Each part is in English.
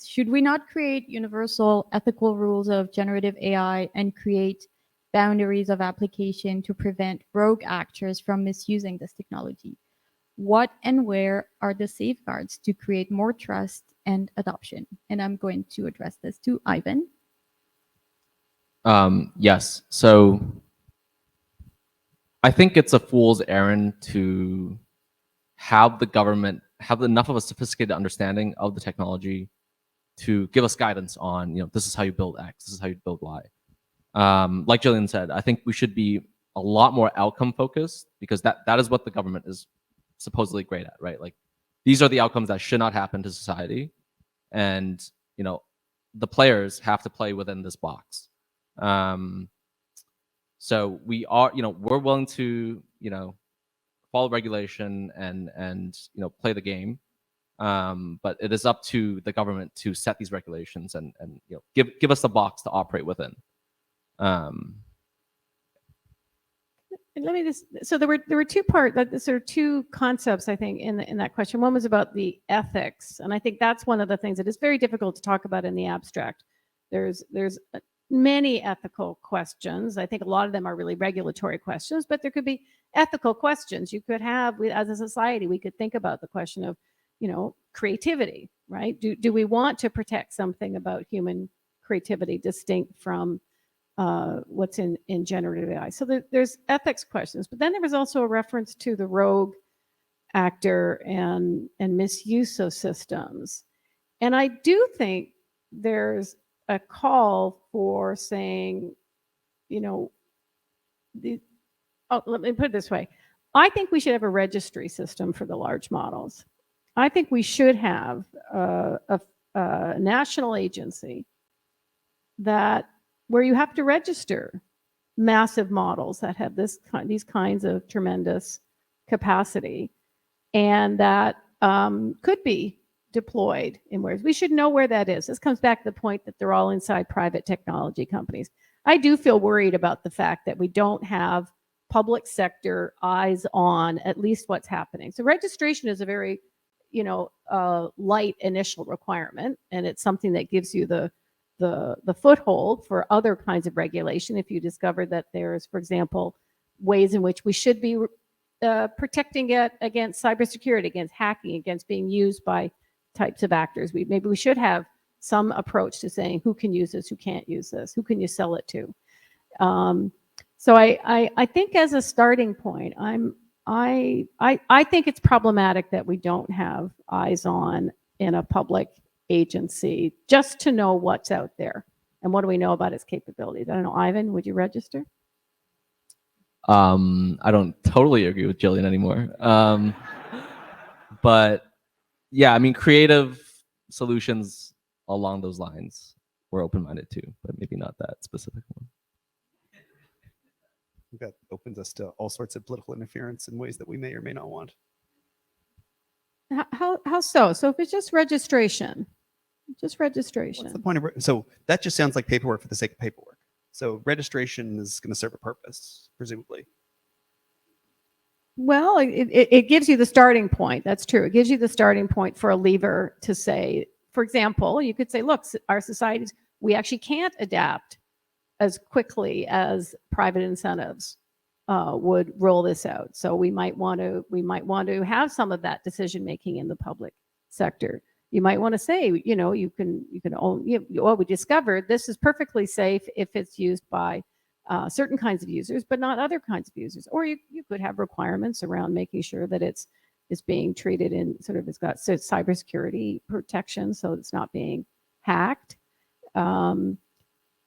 should we not create universal ethical rules of generative AI and create boundaries of application to prevent rogue actors from misusing this technology? What and where are the safeguards to create more trust and adoption? And I'm going to address this to Ivan. Yes. So I think it's a fool's errand to have the government have enough of a sophisticated understanding of the technology to give us guidance on, this is how you build X, this is how you build Y. Like Gillian said, I think we should be a lot more outcome focused, because that is what the government is supposedly great at, right? Like, these are the outcomes that should not happen to society, and the players have to play within this box. So we are, we're willing to, follow regulation and play the game. But it is up to the government to set these regulations and give us the box to operate within. Let me just, so there were two two concepts, I think, in that question. One was about the ethics, and I think that's one of the things that is very difficult to talk about in the abstract. There's many ethical questions. I think a lot of them are really regulatory questions, but there could be ethical questions you could have as a society. We could think about the question of, creativity, right? Do we want to protect something about human creativity distinct from what's in generative AI? So there's ethics questions, but then there was also a reference to the rogue actor and misuse of systems. And I do think there's a call for saying, let me put it this way. I think we should have a registry system for the large models. I think we should have a national agency where you have to register massive models that have these kinds of tremendous capacity, and that could be deployed in ways. We should know where that is. This comes back to the point that they're all inside private technology companies. I do feel worried about the fact that we don't have public sector eyes on at least what's happening. So registration is a very, light initial requirement, and it's something that gives you the foothold for other kinds of regulation. If you discover that there's, for example, ways in which we should be protecting it against cybersecurity, against hacking, against being used by types of actors, maybe we should have some approach to saying who can use this, who can't use this, who can you sell it to. So I think as a starting point, I think it's problematic that we don't have eyes on in a public agency just to know what's out there and what do we know about its capabilities. I don't know, Ivan, would you register? I don't totally agree with Gillian anymore. But yeah, I mean, creative solutions along those lines we're open-minded to, but maybe not that specific one. That opens us to all sorts of political interference in ways that we may or may not want. How so? So if it's just registration. What's the point of so that just sounds like paperwork for the sake of paperwork. So registration is going to serve a purpose, presumably. Well, it gives you the starting point. That's true. It gives you the starting point for a lever to say, for example, you could say, look, our societies, we actually can't adapt as quickly as private incentives would roll this out. So we might want to have some of that decision making in the public sector. You might want to say, you can own. Well, we discovered this is perfectly safe if it's used by certain kinds of users, but not other kinds of users. Or you could have requirements around making sure that it's being treated in it's got cybersecurity protection, so it's not being hacked.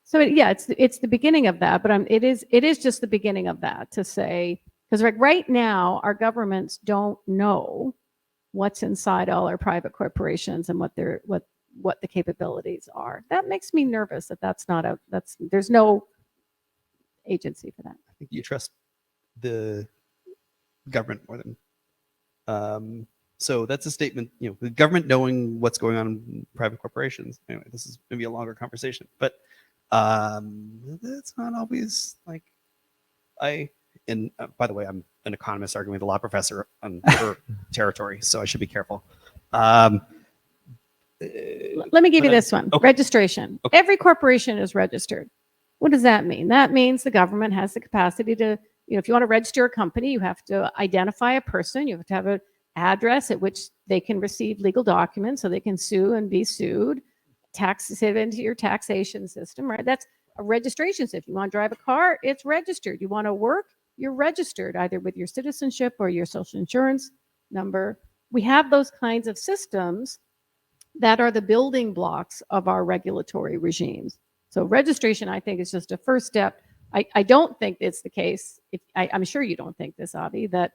So it's the beginning of that, but it is just the beginning of that to say, because right now our governments don't know what's inside all our private corporations and what the capabilities are. That makes me nervous there's no agency for that. I think you trust the government more than so that's a statement, the government knowing what's going on in private corporations. Anyway, this is maybe a longer conversation, but that's not always like by the way, I'm an economist arguing with a law professor on her territory, so I should be careful. Let me give you but I- this one. okay. Registration. Okay. Every corporation is registered. What does that mean? That means the government has the capacity to, if you want to register a company, you have to identify a person. You have to have an address at which they can receive legal documents so they can sue and be sued. Tax it into your taxation system, right? That's a registration. So if you want to drive a car, it's registered. You want to work, you're registered either with your citizenship or your social insurance number. We have those kinds of systems that are the building blocks of our regulatory regimes. So registration, I think, is just a first step. I don't think it's the case. I'm sure you don't think this, Avi, that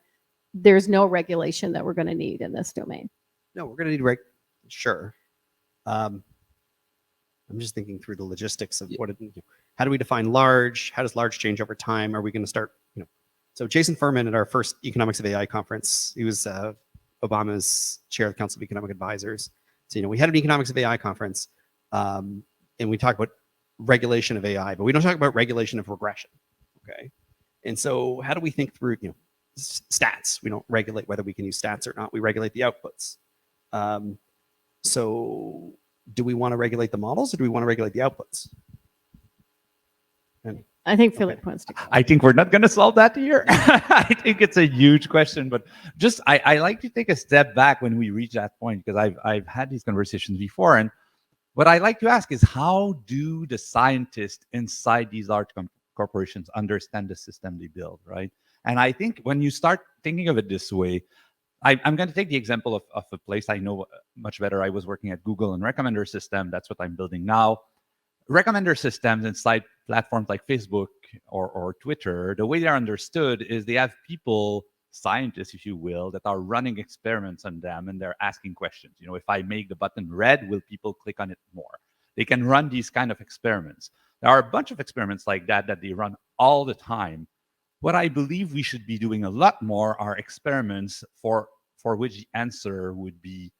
there's no regulation that we're going to need in this domain. No, we're going to need sure. I'm just thinking through the logistics of how do we define large? How does large change over time? Are we going to start, so Jason Furman at our first Economics of AI conference, he was Obama's chair of the Council of Economic Advisors. So, we had an Economics of AI conference, and we talked about regulation of AI, but we don't talk about regulation of regression. Okay. And so how do we think through, stats? We don't regulate whether we can use stats or not. We regulate the outputs. So do we want to regulate the models or do we want to regulate the outputs? And I think Philippe wants to go. I think we're not going to solve that here. I think it's a huge question, but just I like to take a step back when we reach that point, because I've had these conversations before, and what I like to ask is, how do the scientists inside these large corporations understand the system they build, right? And I think when you start thinking of it this way, I'm going to take the example of a place I know much better. I was working at Google and recommender system. That's what I'm building now. Recommender systems inside platforms like Facebook or Twitter, the way they're understood is they have people, scientists, if you will, that are running experiments on them, and they're asking questions. If I make the button red, will people click on it more? They can run these kind of experiments. There are a bunch of experiments like that they run all the time. What I believe we should be doing a lot more are experiments for which the answer would be,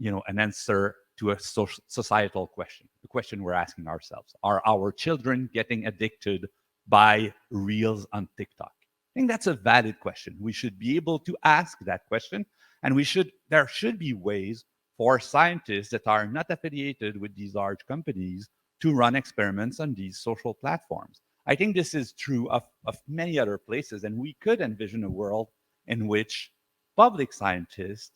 an answer to a societal question, the question we're asking ourselves. Are our children getting addicted by reels on TikTok? I think that's a valid question. We should be able to ask that question, and there should be ways for scientists that are not affiliated with these large companies to run experiments on these social platforms. I think this is true of many other places, and we could envision a world in which public scientists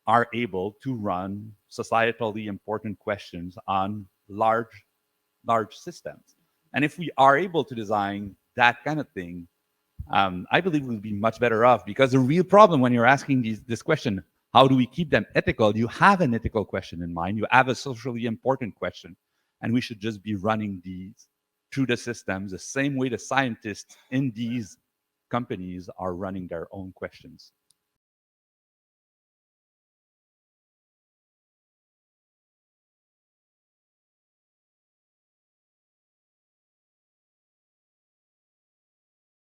are able to run societally important questions on large systems. And if we are able to design that kind of thing, I believe we'll be much better off, because the real problem when you're asking this question, how do we keep them ethical? You have an ethical question in mind. You have a socially important question, and we should just be running these through the systems the same way the scientists in these companies are running their own questions.